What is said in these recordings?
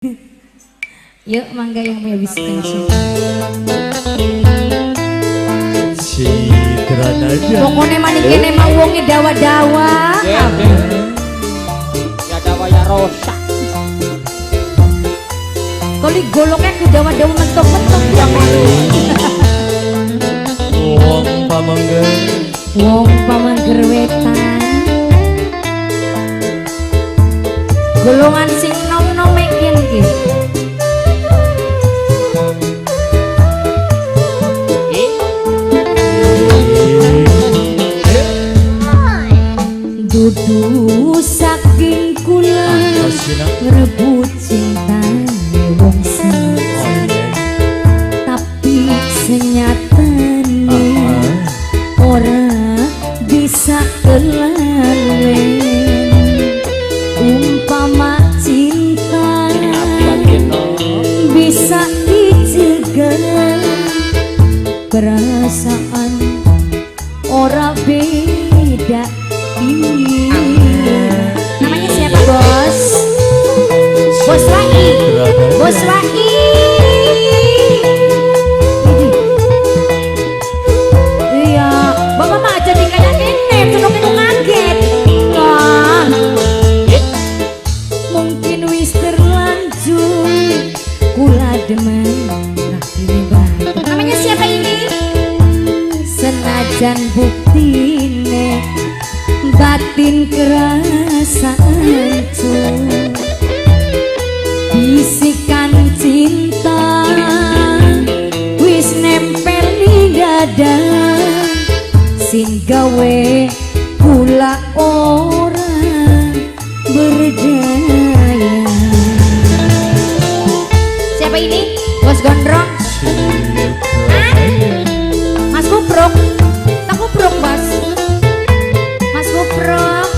Yuk mangga yang punya bisikan pokoknya maning kene mau wonge dawa-dawa ya dawa ya rosak kali golongnya ku dawa-dawa mentok-mentok wong pamangger wetan golongan sing nom-nom meken iki dudu saking kula ngerebut cintane wong siji tapi senyatane ora bisa kelalen umpama cinta bisa dicegah perasaan ora beda ini. Namanya siapa bos? Bos Wai. Bos Wai. Iya, bapak mah jadi kayak nenek, cenok itu ngaget. Wah, mungkin wis terlanjur kula demen. Nah ini baik. Namanya siapa ini? Senajan buktine batin kerasa hancur bisikan cinta wis nempel di dada sing gawe kula orang berdaya. Siapa ini? Bos Gondrong? Mas Kupruk? Tak Kupruk bos? Mas Kupruk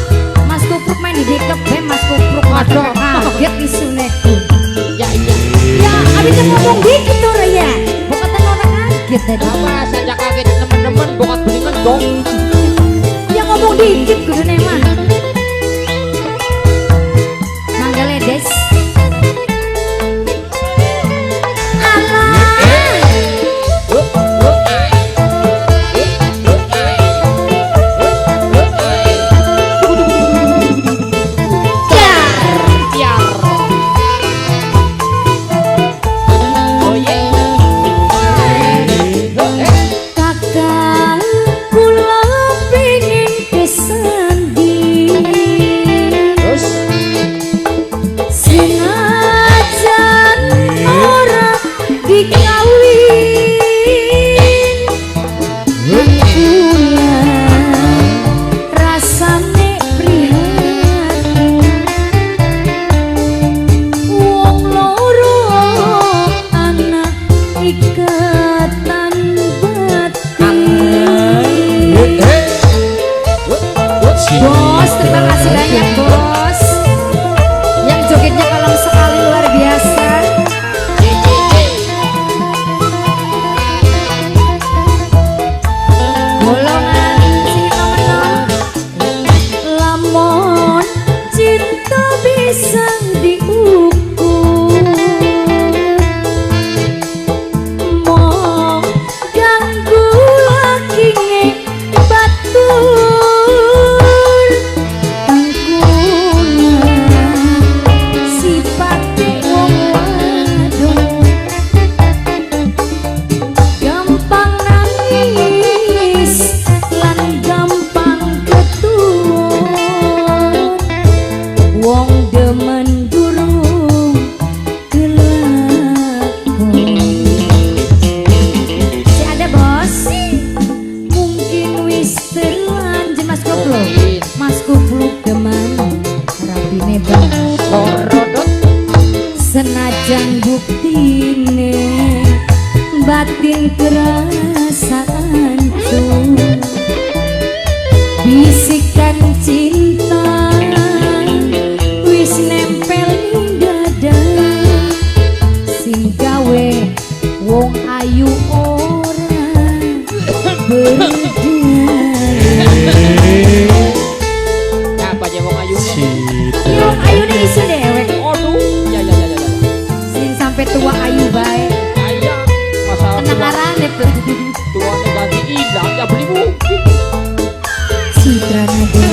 main di kebe Mas Kupruk waduh kaget isune ya iya ya abisnya ngomong dikit tuh ya bukan orang kaget tadi apa saja kaget teman-teman bukan beningan dong ya ngomong dikit kudune mah mangga ledes bos, terima kasih banyak bos yang jogetnya kalem sekali luar biasa. Golongan si nom-nom lamun cinta bisa diukur mong ganggu lagi batur Mas Kupluk demen rapine bang senajan buktine batin kerasa hancur bisikan cinta wis nempel di dada sing gawe wong ayu ora berdaya. apa aja wong ayu wong ayu nih isi dewek. Aduh ya tua ayu bae. Ayah, masalah Anak tua, arane tuanya ganti hilang ya beli mungkin. Citra Nada.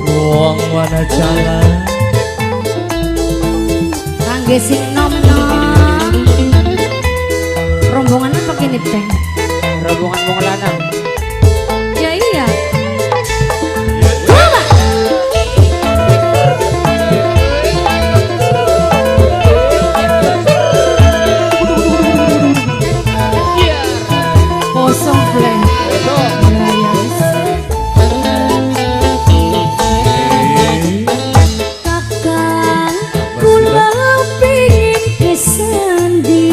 Wong mana jalan Kangge sing nom-nom. Rombongan apa kini teh? Rombongan wong lanang. Ya iya. Iya. Kosong plan. Besok. Ya ya wis. Kakang kula pingin kesandi.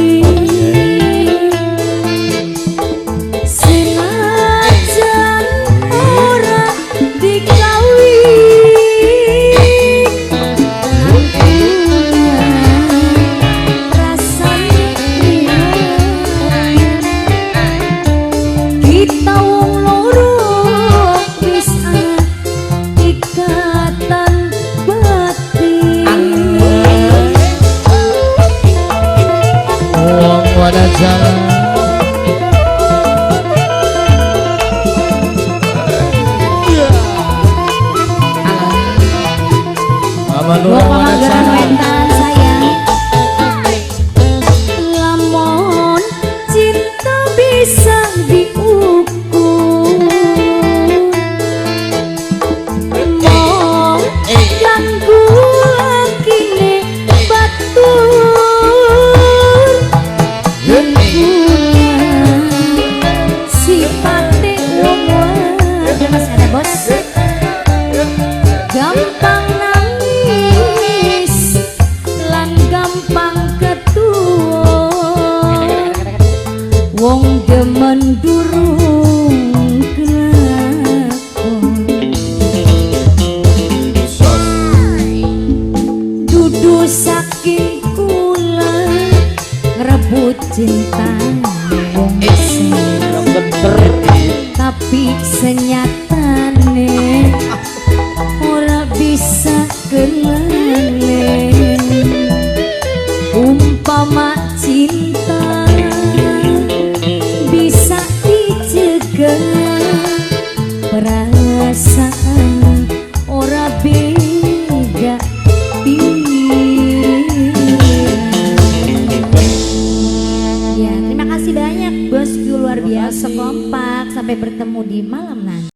Senajan ora dikawi. Rasane kita wong loro wis ikatan batin. Wong mana jalan Mama Wong Lura mana pamanggaran jalan wetan sayang. Lamun cinta bisa diukur, mong ganggu kini batur. Sifate wong wae Mas ada bos. Gampang nangis lan gampang ketuwon. Wong demen durung kelakon. Dudu saking kula ngrebut cinta wong sing Bener. tapi senyata